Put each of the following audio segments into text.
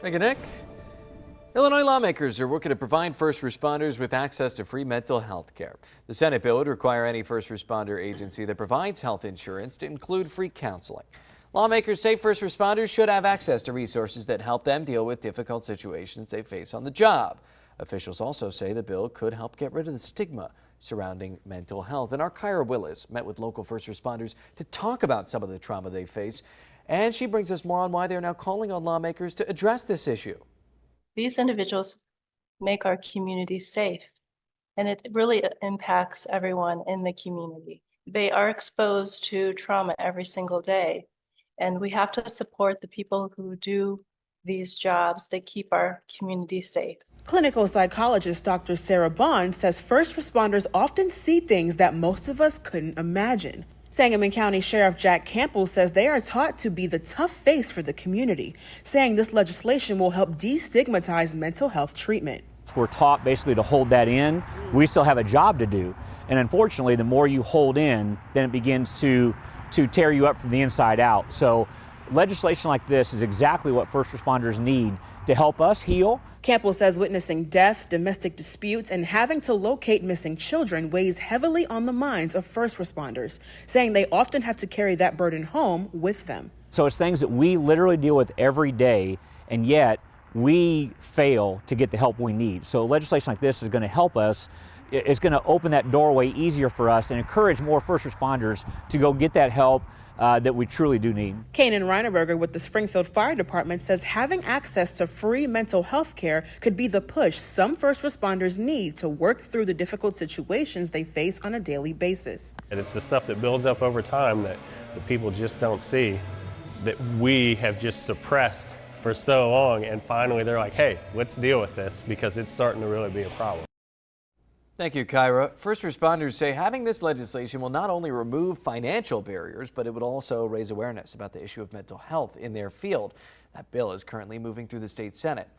Thank you, Nick. Illinois lawmakers are working to provide first responders with access to free mental health care. The Senate bill would require any first responder agency that provides health insurance to include free counseling. Lawmakers say first responders should have access to resources that help them deal with difficult situations they face on the job. Officials also say the bill could help get rid of the stigma surrounding mental health. And our Kyra Willis met with local first responders to talk about some of the trauma they face. And she brings us more on why they're now calling on lawmakers to address this issue. These individuals make our community safe, and it really impacts everyone in the community. They are exposed to trauma every single day, and we have to support the people who do these jobs that keep our community safe. Clinical psychologist Dr. Sarah Bond says first responders often see things that most of us couldn't imagine. Sangamon County Sheriff Jack Campbell says they are taught to be the tough face for the community, saying this legislation will help destigmatize mental health treatment. We're taught basically to hold that in. We still have a job to do. And unfortunately, the more you hold in, then it begins to tear you up from the inside out. So legislation like this is exactly what first responders need to help us heal. Campbell says witnessing death, domestic disputes, and having to locate missing children weighs heavily on the minds of first responders, saying they often have to carry that burden home with them. So it's things that we literally deal with every day, and yet we fail to get the help we need. So legislation like this is going to help us. It's going to open that doorway easier for us and encourage more first responders to go get that help that we truly do need. Kanan Reinerberger with the Springfield Fire Department says having access to free mental health care could be the push some first responders need to work through the difficult situations they face on a daily basis. And it's the stuff that builds up over time that the people just don't see, that we have just suppressed for so long, and finally they're like, hey, let's deal with this because it's starting to really be a problem. Thank you, Kyra. First responders say having this legislation will not only remove financial barriers, but it would also raise awareness about the issue of mental health in their field. That bill is currently moving through the state Senate.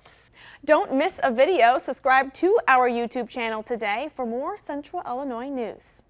Don't miss a video. Subscribe to our YouTube channel today for more Central Illinois news.